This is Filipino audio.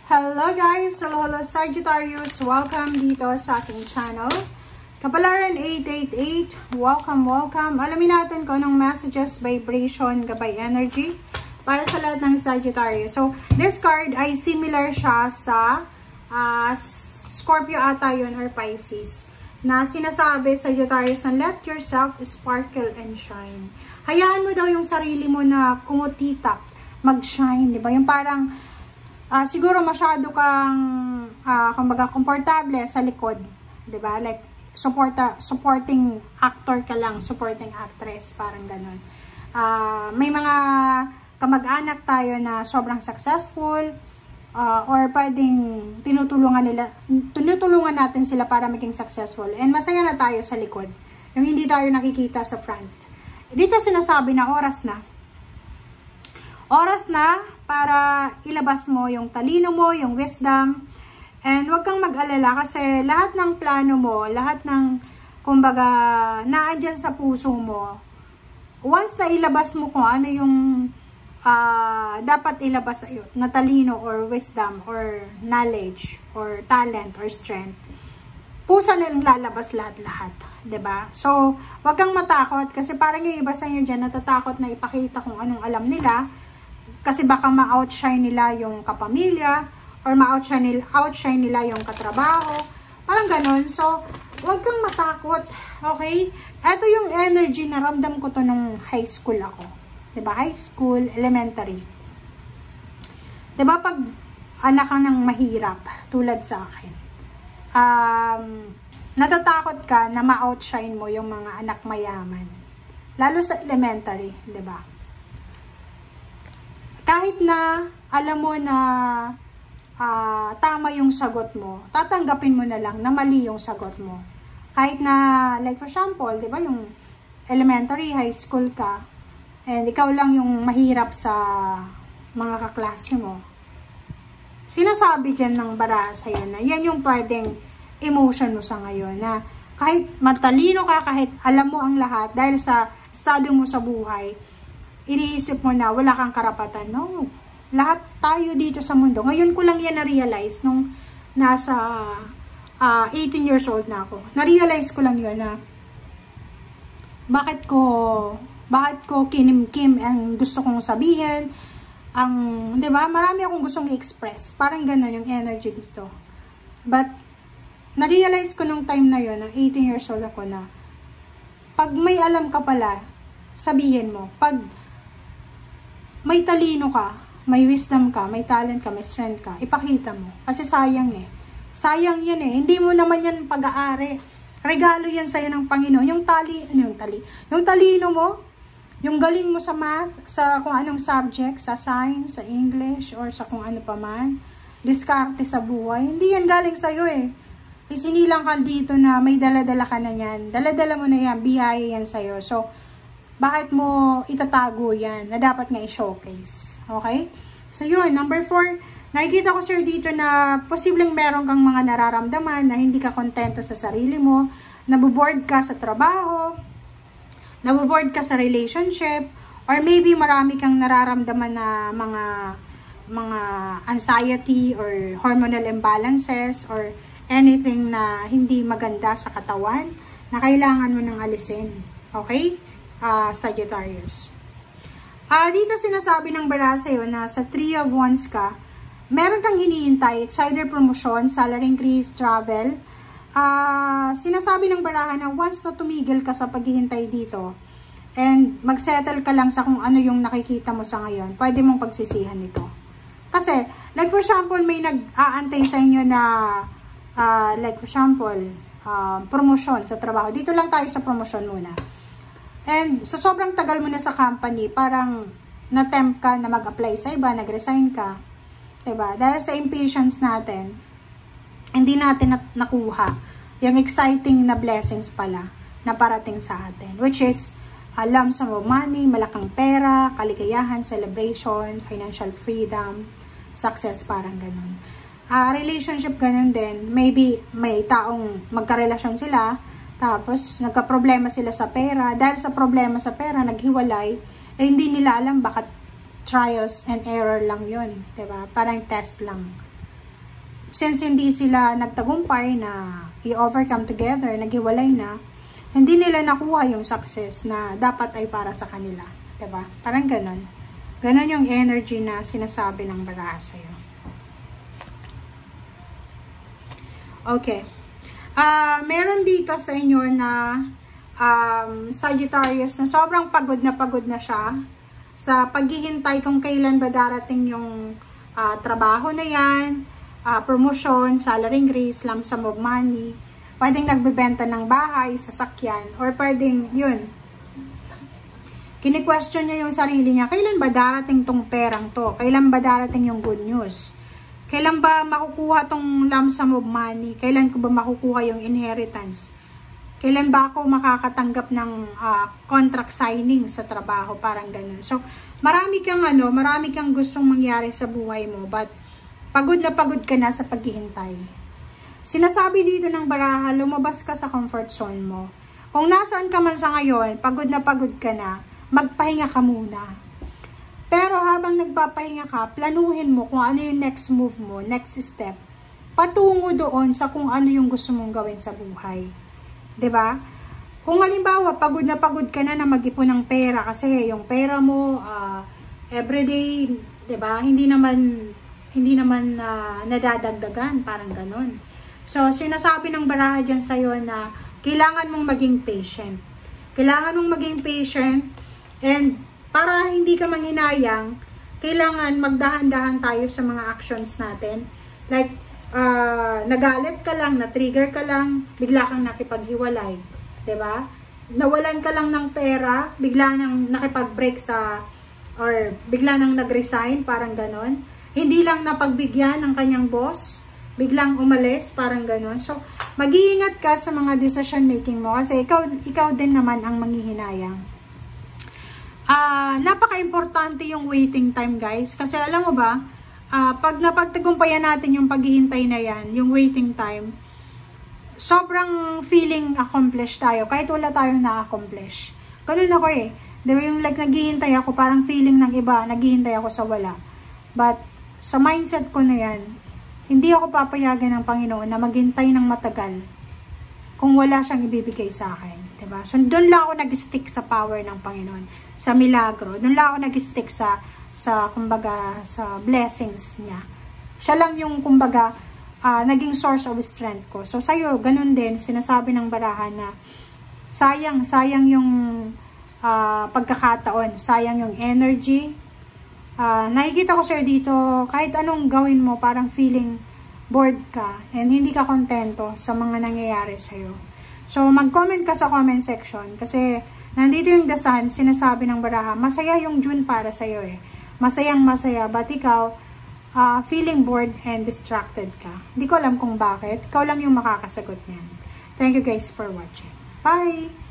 Hello guys! Hello Sagittarius! Welcome dito sa aking channel. Kapalaran 888, welcome. Alamin natin kung anong messages, vibration, gabay energy para sa lahat ng Sagittarius. So, this card ay similar siya sa Scorpio ata yun or Pisces. Na sinasabi Sagittarius na let yourself sparkle and shine. Hayaan mo daw yung sarili mo na kumutitap, mag-shine, di ba? Yung parang siguro masyado kang kumbaga komportable sa likod, 'di ba? Like supporting actor ka lang, supporting actress, parang ganun. May mga kamag-anak tayo na sobrang successful or pwedeng tinutulungan natin sila para maging successful. And masaya na tayo sa likod. Yung hindi tayo nakikita sa front. Dito sinasabi na oras na para ilabas mo yung talino mo, yung wisdom. And huwag kang mag-alala kasi lahat ng plano mo, lahat ng, kumbaga, naandyan sa puso mo, once na ilabas mo kung ano yung dapat ilabas sa'yo, na talino or wisdom or knowledge or talent or strength, kusa na lang lalabas lahat-lahat. 'Di ba? So, huwag kang matakot kasi parang yung iba sa inyo dyan natatakot na ipakita kung anong alam nila. Kasi baka ma-outshine nila yung kapamilya or ma-outshine nila yung katrabaho. Parang ganun. So, huwag kang matakot. Okay? Ito yung energy na ramdam ko to nung high school ako. Diba? High school, elementary. Diba pag anak ka ng mahirap, tulad sa akin, natatakot ka na ma-outshine mo yung mga anak mayaman. Lalo sa elementary. Diba? Kahit na alam mo na tama yung sagot mo, tatanggapin mo na lang na mali yung sagot mo. Kahit na, like for example, di ba yung elementary, high school ka, and ikaw lang yung mahirap sa mga kaklase mo. Sinasabi dyan ng baraha sa'yo na yan yung pwedeng emotion mo sa ngayon, na kahit matalino ka, kahit alam mo ang lahat, dahil sa estado mo sa buhay, iniisip mo na wala kang karapatan. No. Lahat tayo dito sa mundo. Ngayon ko lang yan na-realize nung nasa 18 years old na ako. Na-realize ko lang yun na bakit ko kinimkim ang gusto kong sabihin. 'Di ba? Marami akong gustong i-express. Parang gano'n yung energy dito. But na-realize ko nung time na yun, 18 years old ako, na pag may alam ka pala, sabihin mo. Pag may talino ka, may wisdom ka, may talent ka, may strength ka, ipakita mo. Kasi sayang Sayang yan eh. Hindi mo naman yan pag-aari. Regalo yan sa'yo ng Panginoon. Yung talino mo, yung galing mo sa math, sa kung anong subject, sa science, sa English, or sa kung ano pa man, diskarte sa buhay, hindi yan galing sa'yo eh. Isinilang ka dito na may dala-dala ka na yan. Dala-dala mo na yan, biyaya yan sa'yo. So, bakit mo itatago yan na dapat nga i-showcase? Okay? So, yun. Number 4, nakikita ko sir dito na posibleng meron kang mga nararamdaman na hindi ka kontento sa sarili mo, naboboard ka sa trabaho, naboboard ka sa relationship, or maybe marami kang nararamdaman na mga anxiety or hormonal imbalances or anything na hindi maganda sa katawan na kailangan mo nang alisin. Okay? Sagittarius. Dito sinasabi ng baraha sa'yo na sa 3 of Wands ka, meron kang hinihintay. It's either promotion, salary increase, travel. Sinasabi ng baraha na once na tumigil ka sa paghihintay dito and magsettle ka lang sa kung ano yung nakikita mo sa ngayon, pwede mong pagsisihan ito. Kasi, like for example, may nag-aantay sa inyo na like for example, promotion sa trabaho. Dito lang tayo sa promotion muna. And sa sobrang tagal mo na sa company, parang na-tempt ka na mag-apply sa iba, nag-resign ka. Diba? Dahil sa impatience natin, hindi natin nakuha yung exciting na blessings pala na parating sa atin. Which is, lump sum of money, malakang pera, kaligayahan, celebration, financial freedom, success, parang ganun. Relationship, ganun din. Maybe may taong magkarelasyon sila, tapos, nagka-problema sila sa pera. Dahil sa problema sa pera, naghiwalay. Eh, hindi nila alam bakit trials and error lang yun. Diba? Parang test lang. since hindi sila nagtagumpay na i-overcome together, naghiwalay na, hindi nila nakuha yung success na dapat ay para sa kanila. Diba? Parang ganon. Ganon yung energy na sinasabi ng baraha sa'yo. Okay. Meron dito sa inyo na Sagittarius na sobrang pagod na siya sa paghihintay kung kailan ba darating yung trabaho na yan, promotion, salary increase, lump sum of money, pwedeng nagbebenta ng bahay, sasakyan, or pwedeng yun, kini-question niya yung sarili niya, kailan ba darating tong perang to? Kailan ba darating yung good news? Kailan ba makukuha tong lump sum of money? Kailan ko ba makukuha yung inheritance? Kailan ba ako makakatanggap ng contract signing sa trabaho? Parang ganun. So, marami kang gustong mangyari sa buhay mo, but pagod na pagod ka na sa paghihintay. Sinasabi dito ng baraha, lumabas ka sa comfort zone mo. Kung nasaan ka man sa ngayon, pagod na pagod ka na, magpahinga ka muna. Pero habang nagpapahinga ka, planuhin mo kung ano yung next move mo, next step, patungo doon sa kung ano yung gusto mong gawin sa buhay. 'Di ba? Kung halimbawa, pagod na pagod ka na mag-ipon ng pera kasi yung pera mo everyday, 'di ba? Hindi naman nadadagdagan, parang ganon. So, sinasabi ng baraha diyan sa iyo na kailangan mong maging patient. Kailangan mong maging patient, and para hindi ka manghinayang, kailangan magdahan-dahan tayo sa mga actions natin. Like nagalit ka lang, na-trigger ka lang, bigla kang nakipaghiwalay, 'di ba? Nawalan ka lang ng pera, bigla nang nakipag-break or bigla nang nag-resign, parang ganon. Hindi lang napagbigyan ng kanyang boss, biglang umalis, parang ganon. So, mag-iingat ka sa mga decision making mo kasi ikaw din naman ang manghihinayang. Napaka-importante yung waiting time, guys, kasi alam mo ba, pag napagtagumpayan natin yung paghihintay na yan, yung waiting time, sobrang feeling accomplished tayo, kahit wala tayong na-accomplish. Ganun ako eh. Diba yung like naghihintay ako, parang feeling ng iba, naghihintay ako sa wala. But, sa mindset ko na yan, hindi ako papayagan ng Panginoon na maghintay ng matagal kung wala siyang ibibigay sa akin. Diba? So, doon lang ako nag-stick sa power ng Panginoon, sa milagro. Doon lang ako nag-stick sa kumbaga, sa blessings niya. Siya lang yung, kumbaga, naging source of strength ko. So, sa'yo, ganun din, sinasabi ng baraha na sayang yung pagkakataon, sayang yung energy. Nakikita ko sa'yo dito, kahit anong gawin mo, parang feeling bored ka, and hindi ka kontento sa mga nangyayari sa'yo. So, mag-comment ka sa comment section, kasi nandito yung The Sun, sinasabi ng baraha, masaya yung June para sa'yo eh. Masayang masaya, but ikaw, feeling bored and distracted ka. Hindi ko alam kung bakit. Ikaw lang yung makakasagot niyan. Thank you guys for watching. Bye!